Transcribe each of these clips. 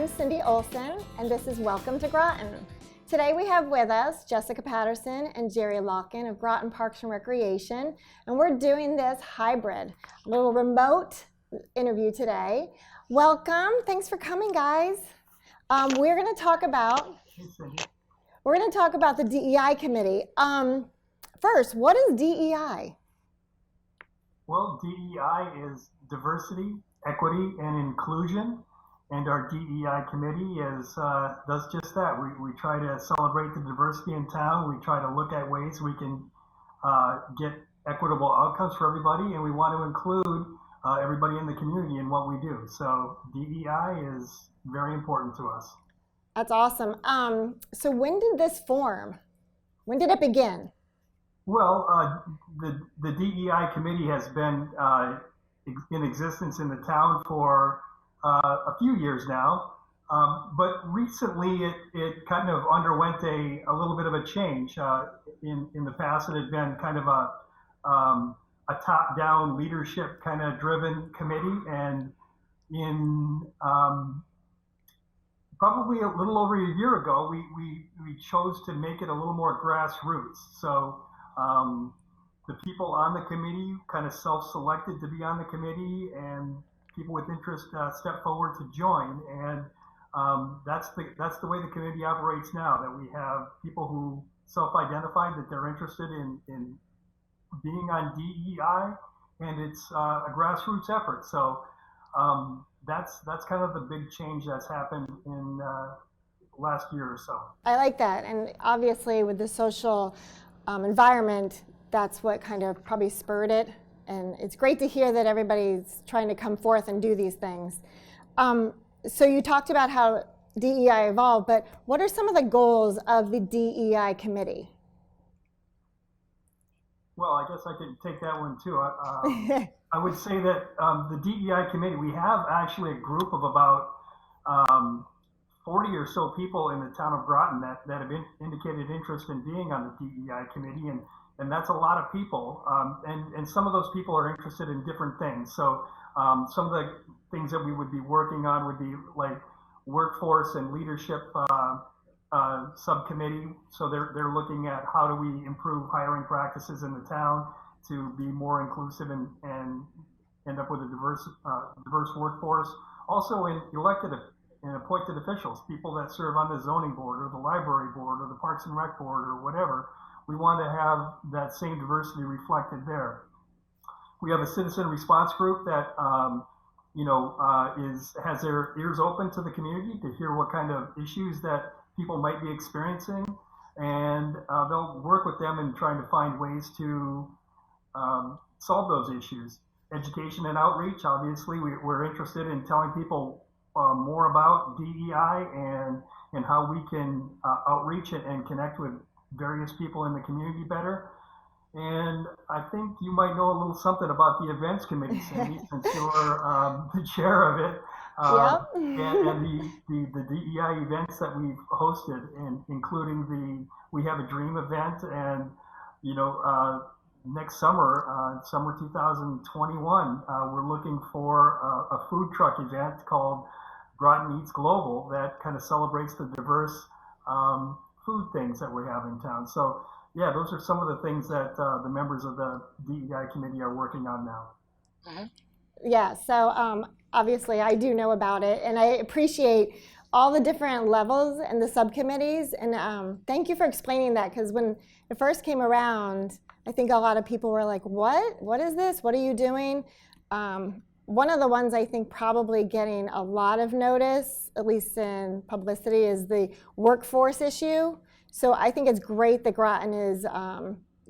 I'm Cindy Olsen, and this is Welcome to Groton. Today we have with us Jessica Patterson and Jerry Lokken of Groton Parks and Recreation, and we're doing this hybrid, a little remote interview today. Welcome. Thanks for coming, guys. We're going to talk about the DEI committee. First, what is DEI? Well, DEI is diversity, equity, and inclusion, and our DEI committee does just that. We try to celebrate the diversity in town. We try to look at ways we can get equitable outcomes for everybody, and we want to include everybody in the community in what we do. So DEI is very important to us. That's awesome. So when did this form? When did it begin? Well, the DEI committee has been in existence in the town for a few years now, but recently it kind of underwent a little bit of a change. In the past, it had been kind of a top-down leadership kind of driven committee, and in probably a little over a year ago, we chose to make it a little more grassroots. So the people on the committee kind of self-selected to be on the committee, and people with interest step forward to join. And that's the way the committee operates now, that we have people who self-identified that they're interested in being on DEI, and it's a grassroots effort. So that's kind of the big change that's happened in last year or so. I like that, and obviously with the social environment, that's what kind of probably spurred it. And it's great to hear that everybody's trying to come forth and do these things. So you talked about how DEI evolved, but what are some of the goals of the DEI committee? Well, I guess I could take that one too. I would say that the DEI committee, we have actually a group of about 40 or so people in the town of Groton that have indicated interest in being on the DEI committee, and that's a lot of people. And some of those people are interested in different things. So some of the things that we would be working on would be like workforce and leadership subcommittee. So they're looking at how do we improve hiring practices in the town to be more inclusive and end up with a diverse workforce. Also in elected and appointed officials, people that serve on the zoning board or the library board or the Parks and Rec board or whatever, we want to have that same diversity reflected there. We have a citizen response group that has their ears open to the community to hear what kind of issues that people might be experiencing, and they'll work with them in trying to find ways to solve those issues. Education and outreach, obviously, we're interested in telling people more about DEI and how we can outreach it and connect with various people in the community better. And I think you might know a little something about the events committee, Cindy, since you're the chair of it. Yep. and the DEI events that we've hosted, and including we have a dream event, and next summer, summer 2021, we're looking for a food truck event called Groton Eats Global that kind of celebrates the diverse food things that we have in town. So yeah, those are some of the things that the members of the DEI committee are working on now. Mm-hmm. Yeah, so obviously I do know about it, and I appreciate all the different levels and the subcommittees, and thank you for explaining that, because when it first came around, I think a lot of people were like, what is this? What are you doing? One of the ones I think probably getting a lot of notice, at least in publicity, is the workforce issue. So I think it's great that Groton is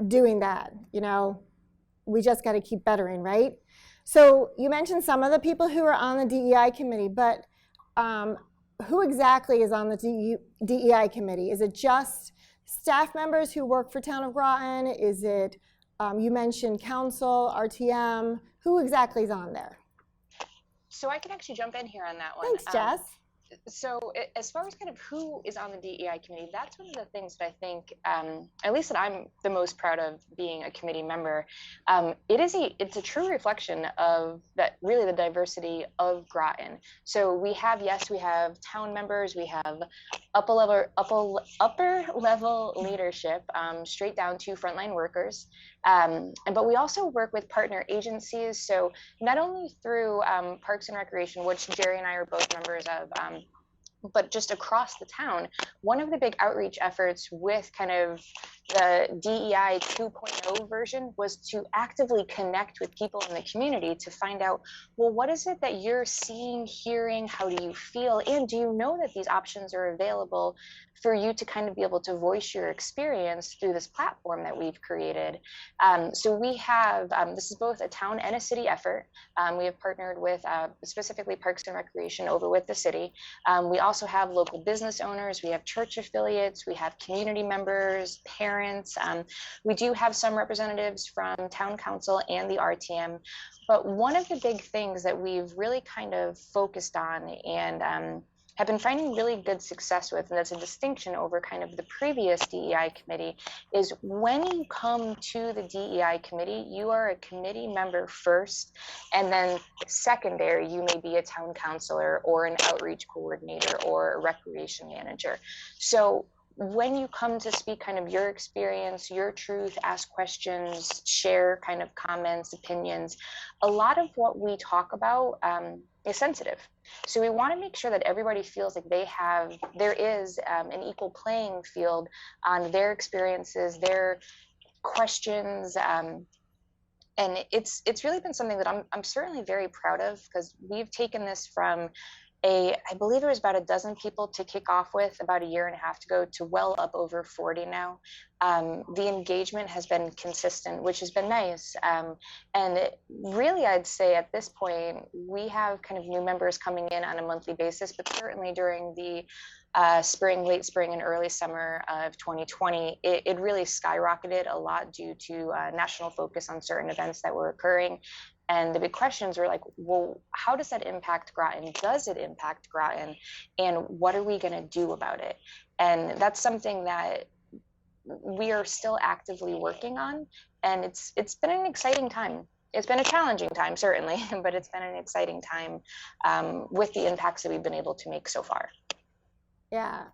doing that. We just got to keep bettering, right? So you mentioned some of the people who are on the DEI committee, but who exactly is on the DEI committee? Is it just staff members who work for Town of Groton? Is it, you mentioned council, RTM, who exactly is on there? So I can actually jump in here on that one. Thanks, Jess. As far as kind of who is on the DEI committee, that's one of the things that I think, at least that I'm the most proud of being a committee member. It's a true reflection of that, really the diversity of Groton. So we have town members, we have upper level leadership, straight down to frontline workers. But we also work with partner agencies. So not only through Parks and Recreation, which Jerry and I are both members of, but just across the town, one of the big outreach efforts with kind of the DEI 2.0 version was to actively connect with people in the community to find out, well, what is it that you're seeing, hearing, how do you feel, and do you know that these options are available for you to kind of be able to voice your experience through this platform that we've created. So we have, this is both a town and a city effort. We have partnered with specifically Parks and Recreation over with the city. We also have local business owners, we have church affiliates, we have community members, parents. We do have some representatives from town council and the RTM. But one of the big things that we've really kind of focused on and have been finding really good success with, and that's a distinction over kind of the previous DEI committee, is when you come to the DEI committee, you are a committee member first, and then secondary, you may be a town councilor or an outreach coordinator or a recreation manager. So when you come to speak kind of your experience, your truth, ask questions, share kind of comments, opinions, a lot of what we talk about is sensitive. So we want to make sure that everybody feels like there is an equal playing field on their experiences, their questions, and it's really been something that I'm certainly very proud of, because we've taken this from I believe it was about a dozen people to kick off with about a year and a half ago to well up over 40 now. The engagement has been consistent, which has been nice. And really, I'd say at this point, we have kind of new members coming in on a monthly basis, but certainly during the late spring and early summer of 2020, it really skyrocketed a lot due to national focus on certain events that were occurring. And the big questions were like, well, how does that impact Groton? Does it impact Groton? And what are we going to do about it? And that's something that we are still actively working on. And it's been an exciting time. It's been a challenging time, certainly, but it's been an exciting time with the impacts that we've been able to make so far. Yeah.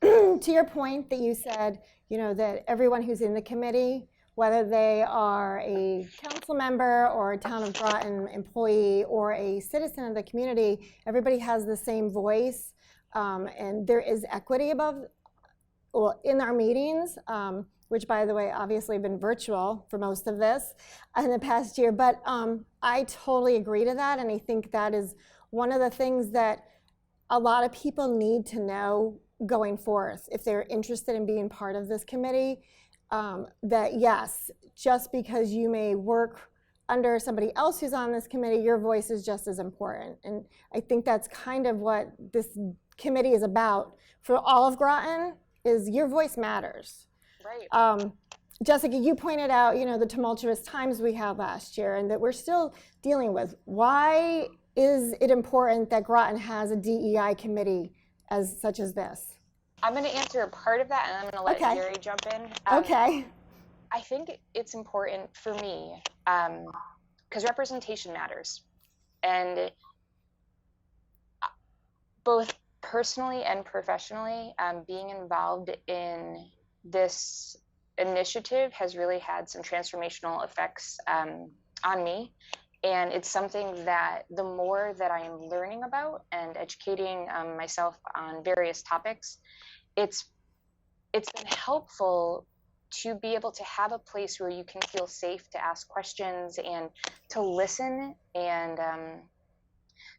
To your point that you said, that everyone who's in the committee, whether they are a council member or a Town of Groton employee or a citizen of the community, everybody has the same voice, and there is equity in our meetings, which, by the way, obviously have been virtual for most of this in the past year. But I totally agree to that, and I think that is one of the things that a lot of people need to know going forth if they're interested in being part of this committee. That yes, just because you may work under somebody else who's on this committee, your voice is just as important. And I think that's kind of what this committee is about for all of Groton, is your voice matters. Right. Jessica, you pointed out, the tumultuous times we had last year and that we're still dealing with. Why is it important that Groton has a DEI committee such as this? I'm going to answer a part of that, and I'm going to let Jerry jump in. Okay. I think it's important for me because representation matters. And both personally and professionally, being involved in this initiative has really had some transformational effects on me. And it's something that the more that I am learning about and educating myself on various topics, it's been helpful to be able to have a place where you can feel safe to ask questions and to listen, and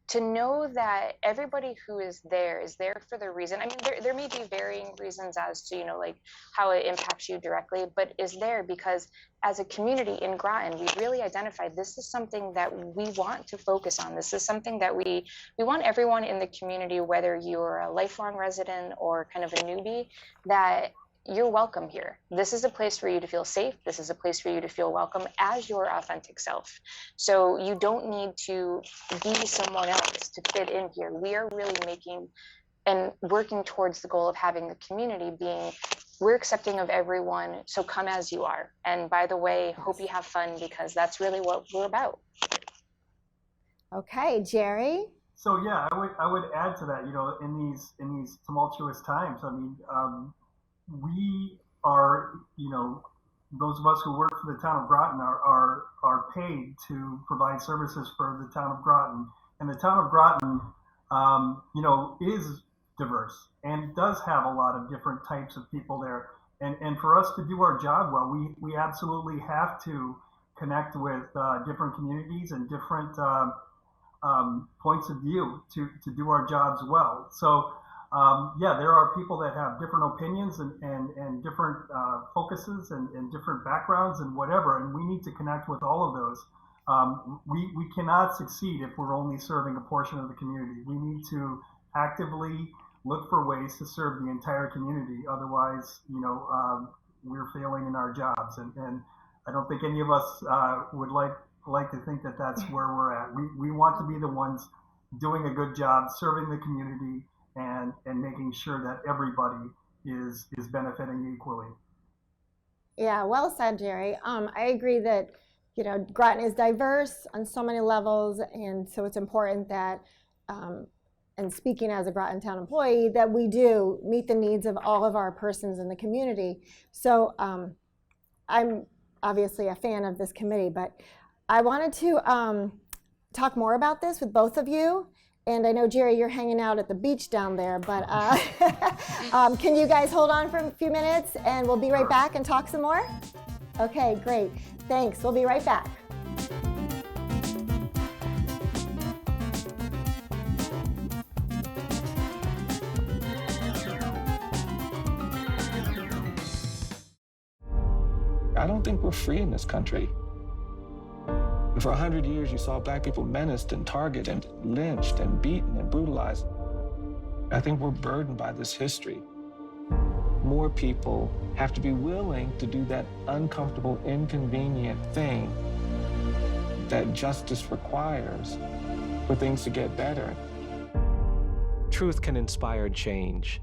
to know that everybody who is there for the reason. I mean, there may be varying reasons as to, like how it impacts you directly, but is there because as a community in Groton, we really identified this is something that we want to focus on. This is something that we want everyone in the community, whether you're a lifelong resident or kind of a newbie, that you're welcome here. This is a place for you to feel safe. This is a place for you to feel welcome as your authentic self. So you don't need to be someone else to fit in here. We are really making and working towards the goal of having the community being, we're accepting of everyone, so come as you are. And by the way, hope you have fun, because that's really what we're about. Okay, Jerry? So yeah, I would add to that, in these tumultuous times, I mean, we are, those of us who work for the town of Groton are paid to provide services for the town of Groton. And the town of Groton, is diverse and does have a lot of different types of people there. And for us to do our job well, we absolutely have to connect with different communities and different points of view to do our jobs well. So yeah, there are people that have different opinions and different focuses and different backgrounds and whatever, and we need to connect with all of those. We cannot succeed if we're only serving a portion of the community. We need to actively look for ways to serve the entire community. Otherwise, we're failing in our jobs, and I don't think any of us would like to think that that's where we're at. We want to be the ones doing a good job serving the community and making sure that everybody is benefiting equally. Yeah, well said, Jerry. I agree that, Groton is diverse on so many levels, and so it's important that, and speaking as a Groton Town employee, that we do meet the needs of all of our persons in the community. So I'm obviously a fan of this committee, but I wanted to talk more about this with both of you. And I know, Jerry, you're hanging out at the beach down there, but can you guys hold on for a few minutes and we'll be right back and talk some more? Okay, great. Thanks. We'll be right back. I don't think we're free in this country. For 100 years, you saw Black people menaced and targeted and lynched and beaten and brutalized. I think we're burdened by this history. More people have to be willing to do that uncomfortable, inconvenient thing that justice requires for things to get better. Truth can inspire change.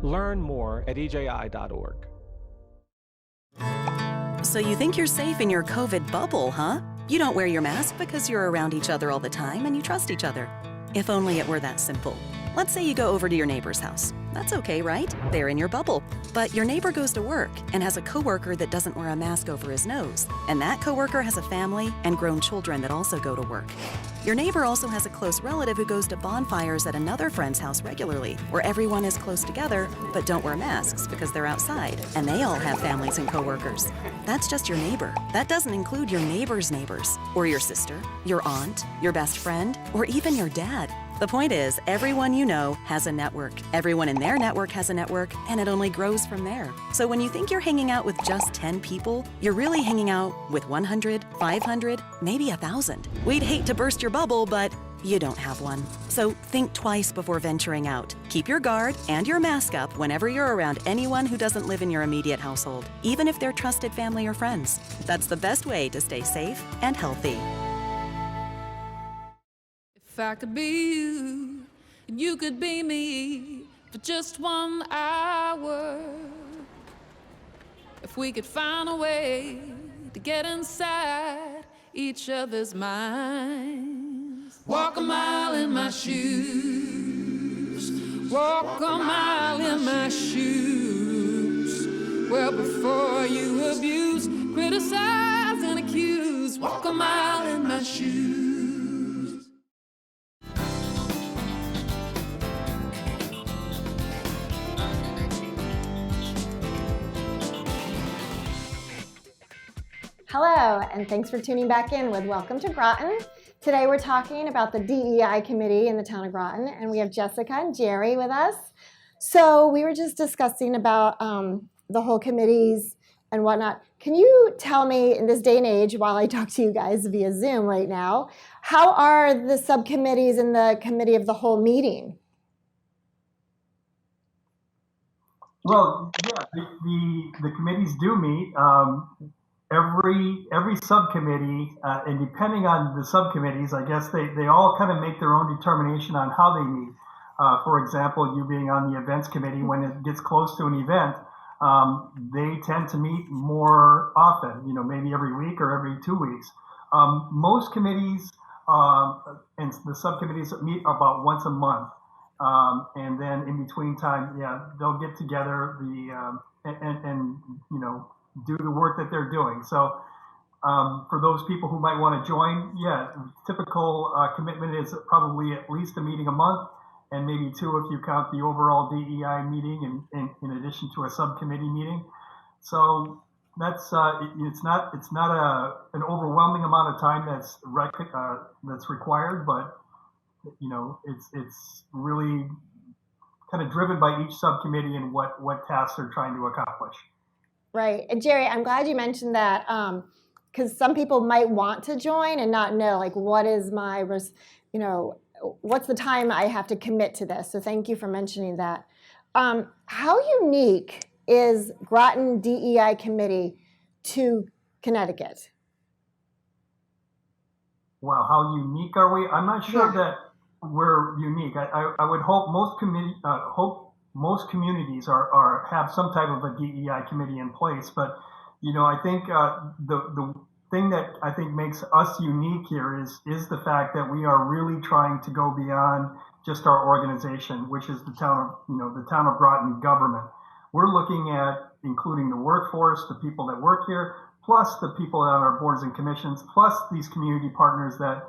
Learn more at EJI.org. So you think you're safe in your COVID bubble, huh? You don't wear your mask because you're around each other all the time and you trust each other. If only it were that simple. Let's say you go over to your neighbor's house. That's okay, right? They're in your bubble. But your neighbor goes to work and has a coworker that doesn't wear a mask over his nose. And that coworker has a family and grown children that also go to work. Your neighbor also has a close relative who goes to bonfires at another friend's house regularly, where everyone is close together but don't wear masks because they're outside, and they all have families and coworkers. That's just your neighbor. That doesn't include your neighbor's neighbors, or your sister, your aunt, your best friend, or even your dad. The point is, everyone you know has a network. Everyone in their network has a network, and it only grows from there. So when you think you're hanging out with just 10 people, you're really hanging out with 100, 500, maybe 1,000. We'd hate to burst your bubble, but you don't have one. So think twice before venturing out. Keep your guard and your mask up whenever you're around anyone who doesn't live in your immediate household, even if they're trusted family or friends. That's the best way to stay safe and healthy. If I could be you, and you could be me for just 1 hour. If we could find a way to get inside each other's minds. Walk a mile in my shoes. Walk a mile in my shoes. Well, before you abuse, criticize, and accuse. Walk a mile in my shoes. Hello, and thanks for tuning back in with Welcome to Groton. Today we're talking about the DEI committee in the town of Groton, and we have Jessica and Jerry with us. So we were just discussing about the whole committees and whatnot. Can you tell me, in this day and age, while I talk to you guys via Zoom right now, how are the subcommittees and the committee of the whole meeting? Well, yeah, the committees do meet. Every subcommittee, and depending on the subcommittees, I guess they all kind of make their own determination on how they meet. For example, you being on the events committee, when it gets close to an event, they tend to meet more often, maybe every week or every 2 weeks. Most committees and the subcommittees meet about once a month. And then in between time, yeah, they'll get together and do the work that they're doing. So for those people who might want to join, yeah, typical commitment is probably at least a meeting a month, and maybe two if you count the overall DEI meeting in addition to a subcommittee meeting. So that's it's not an overwhelming amount of time that's required, but it's really kind of driven by each subcommittee and what tasks they're trying to accomplish. Right. And Jerry, I'm glad you mentioned that because some people might want to join and not know, like, what is my, what's the time I have to commit to this? So thank you for mentioning that. How unique is Groton DEI committee to Connecticut? Wow, how unique are we? I'm not sure that we're unique. I would hope most communities have some type of a DEI committee in place, but I think the thing that I think makes us unique here is the fact that we are really trying to go beyond just our organization, which is the town of Groton government. We're looking at including the workforce, the people that work here, plus the people on our boards and commissions, plus these community partners that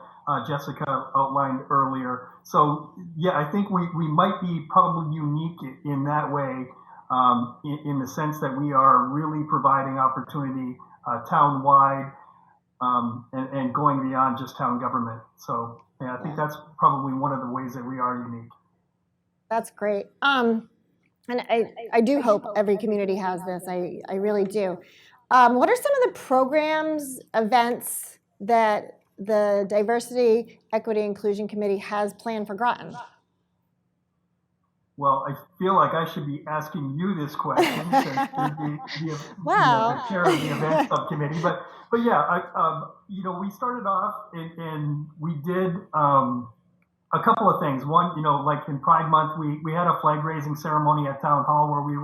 Jessica outlined earlier. So yeah, I think we might be probably unique in that way, in the sense that we are really providing opportunity town-wide and going beyond just town government. So yeah, I think that's probably one of the ways that we are unique. That's great. And I do hope every community has this. I really do. What are some of the programs, events that the Diversity, Equity, Inclusion Committee has planned for Groton? Well, I feel like I should be asking you this question since you're the chair of the events subcommittee. But yeah, we started off and we did a couple of things. One, like in Pride Month, we had a flag raising ceremony at Town Hall where we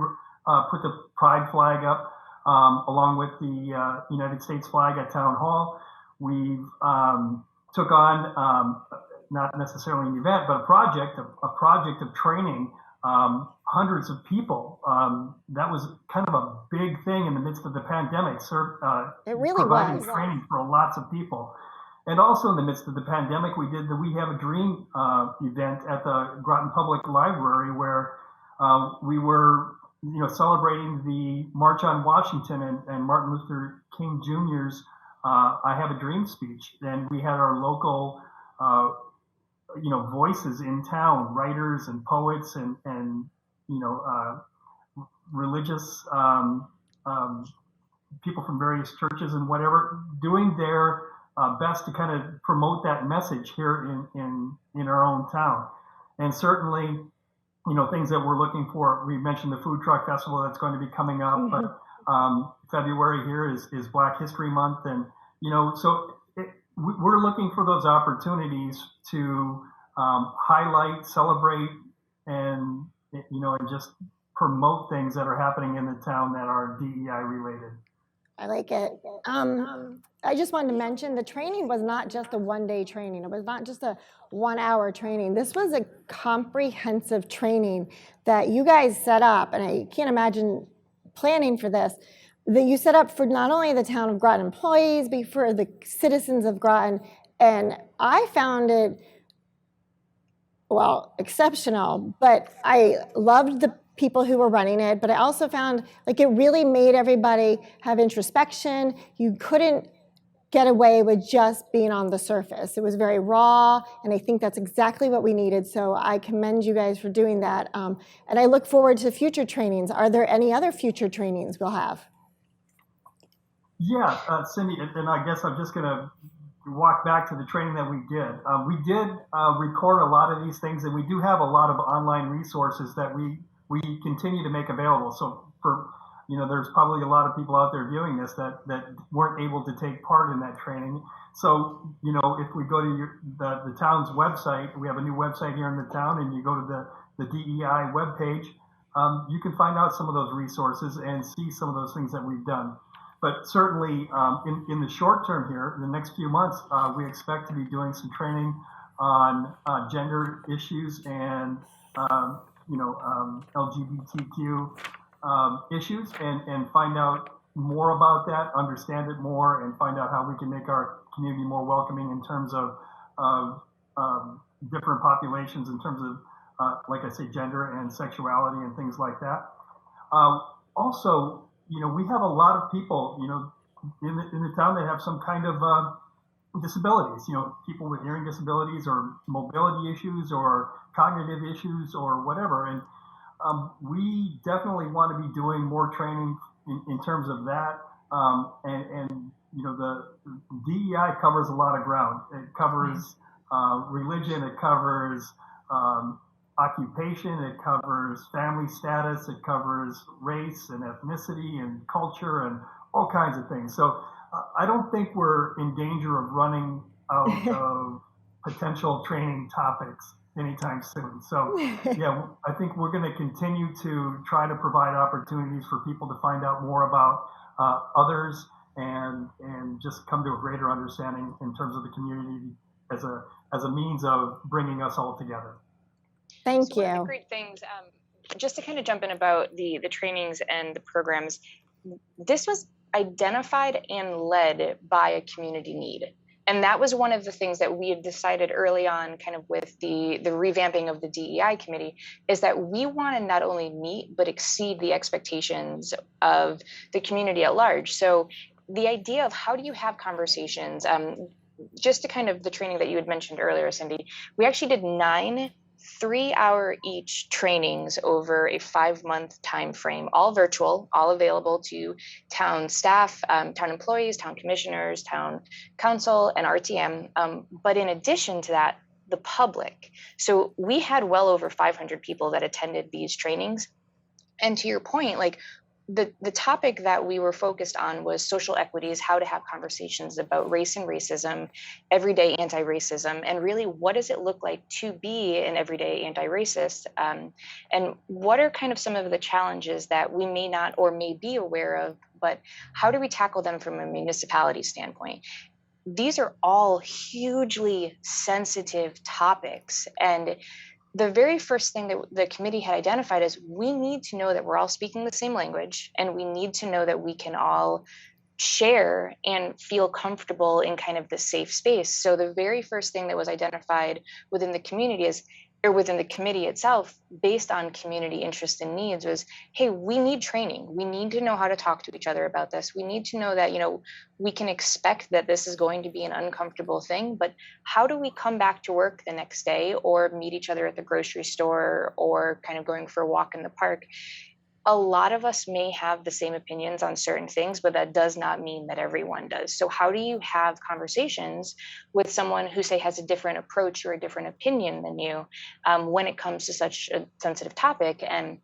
put the Pride flag up along with the United States flag at Town Hall. We took on not necessarily an event, but a project of training hundreds of people. That was kind of a big thing in the midst of the pandemic. It really providing was. Training for lots of people. And also in the midst of the pandemic, we did the We Have a Dream event at the Groton Public Library, where we were celebrating the March on Washington and Martin Luther King Jr.'s I Have a Dream speech. And we had our local voices in town, writers and poets and religious people from various churches and whatever, doing their best to kind of promote that message here in our own town. And certainly, things that we're looking for, we mentioned the food truck festival that's going to be coming up, but February here is Black History Month. And, so we're looking for those opportunities to highlight, celebrate, and just promote things that are happening in the town that are DEI related. I like it. I just wanted to mention the training was not just a one-day training. It was not just a 1-hour training. This was a comprehensive training that you guys set up, and I can't imagine planning for this, that you set up for not only the Town of Groton employees, but for the citizens of Groton. And I found it, exceptional, but I loved the people who were running it, but I also found like it really made everybody have introspection. You couldn't get away with just being on the surface. It was very raw, and I think that's exactly what we needed. So I commend you guys for doing that. And I look forward to future trainings. Are there any other future trainings we'll have? Yeah, Cindy, and I guess I'm just going to walk back to the training that we did. We did record a lot of these things, and we do have a lot of online resources that we we continue to make available. So for, there's probably a lot of people out there viewing this that weren't able to take part in that training. So, if we go to the town's website, we have a new website here in the town, and you go to the DEI webpage, you can find out some of those resources and see some of those things that we've done. But certainly in the short term here, in the next few months, we expect to be doing some training on gender issues and LGBTQ issues, and find out more about that, understand it more, and find out how we can make our community more welcoming in terms of different populations, in terms of, like I say, gender and sexuality and things like that. Also, we have a lot of people, in the town that have some kind of disabilities, people with hearing disabilities or mobility issues or cognitive issues or whatever. And we definitely want to be doing more training in terms of that. The DEI covers a lot of ground. It covers religion, it covers occupation, it covers family status, it covers race and ethnicity and culture and all kinds of things. So I don't think we're in danger of running out of potential training topics anytime soon. So yeah, I think we're going to continue to try to provide opportunities for people to find out more about others and just come to a greater understanding in terms of the community as a means of bringing us all together. Thank One of the you. great things, just to kind of jump in about the trainings and the programs, this was identified and led by a community need. And that was one of the things that we had decided early on, kind of with the revamping of the DEI committee, is that we want to not only meet but exceed the expectations of the community at large. So the idea of how do you have conversations, just to kind of the training that you had mentioned earlier, Cindy, we actually did 9 3-hour each trainings over a 5-month time frame, all virtual, all available to town staff, town employees, town commissioners, town council, and RTM. But in addition to that, the public. So we had well over 500 people that attended these trainings. And to your point, like the topic that we were focused on was social equities, how to have conversations about race and racism, everyday anti-racism, and really what does it look like to be an everyday anti-racist, and what are kind of some of the challenges that we may not or may be aware of, but how do we tackle them from a municipality standpoint? These are all hugely sensitive topics, and the very first thing that the committee had identified is we need to know that we're all speaking the same language, and we need to know that we can all share and feel comfortable in kind of the safe space. So the very first thing that was identified within the community within the committee itself, based on community interest and needs, was, hey, we need training. We need to know how to talk to each other about this. We need to know that, we can expect that this is going to be an uncomfortable thing, but how do we come back to work the next day or meet each other at the grocery store or kind of going for a walk in the park? A lot of us may have the same opinions on certain things, but that does not mean that everyone does. So how do you have conversations with someone who, say, has a different approach or a different opinion than you when it comes to such a sensitive topic? And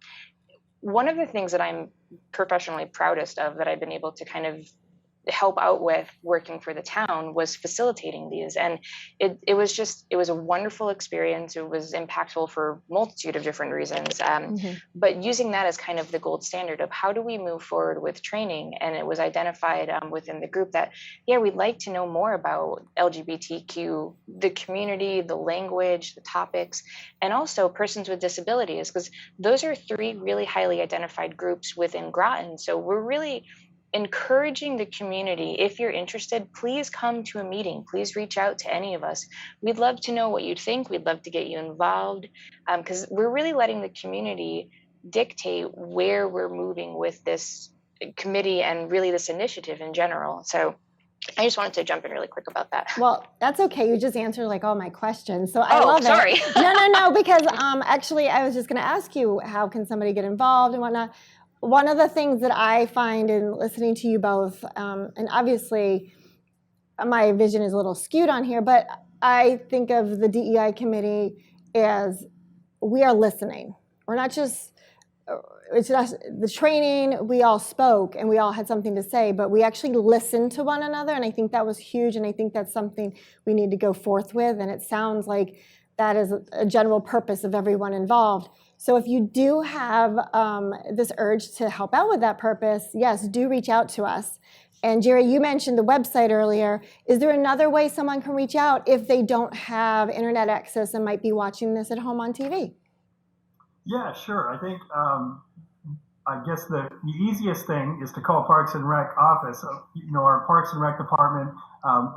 one of the things that I'm professionally proudest of that I've been able to kind of help out with working for the town was facilitating these. And it was a wonderful experience. It was impactful for a multitude of different reasons. But using that as kind of the gold standard of how do we move forward with training? And it was identified within the group that, yeah, we'd like to know more about LGBTQ, the community, the language, the topics, and also persons with disabilities, because those are 3 really highly identified groups within Groton. So we're really encouraging the community, if you're interested, please come to a meeting. Please reach out to any of us. We'd love to know what you think. We'd love to get you involved, because we're really letting the community dictate where we're moving with this committee and really this initiative in general. So I just wanted to jump in really quick about that. Well, that's okay. You just answered like all my questions. So I love sorry. it. No, because actually I was just going to ask you, how can somebody get involved and whatnot? One of the things that I find in listening to you both, and obviously my vision is a little skewed on here, but I think of the DEI committee as we are listening. We're not just it's just the training, we all spoke and we all had something to say, but we actually listened to one another, and I think that was huge, and I think that's something we need to go forth with, and it sounds like that is a general purpose of everyone involved. So if you do have this urge to help out with that purpose, yes, do reach out to us. And Jerry, you mentioned the website earlier. Is there another way someone can reach out if they don't have internet access and might be watching this at home on TV? Yeah, sure. I think, I guess the easiest thing is to call Parks and Rec office. Our Parks and Rec department,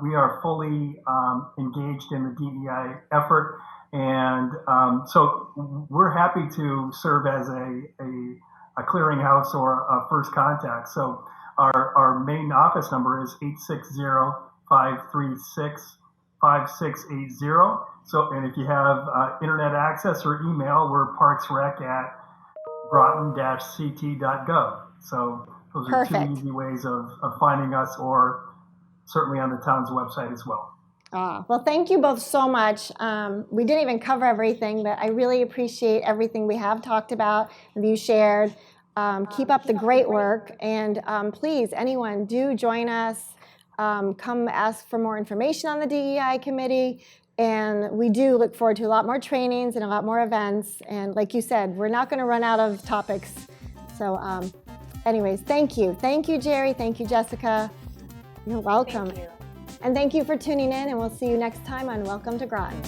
we are fully engaged in the DEI effort. And so we're happy to serve as a clearinghouse or a first contact. So our main office number is 860-536-5680. So, and if you have internet access or email, we're parksrec@groton-ct.gov. So those are Perfect. two easy ways of finding us, or certainly on the town's website as well. Well, thank you both so much. We didn't even cover everything, but I really appreciate everything we have talked about and you shared. Keep up the great work, and please, anyone, do join us. Come ask for more information on the DEI committee, and we do look forward to a lot more trainings and a lot more events. And like you said, we're not going to run out of topics. So anyways, thank you. Thank you, Jerry. Thank you, Jessica. You're welcome. Thank you. And thank you for tuning in, and we'll see you next time on Welcome to Groton.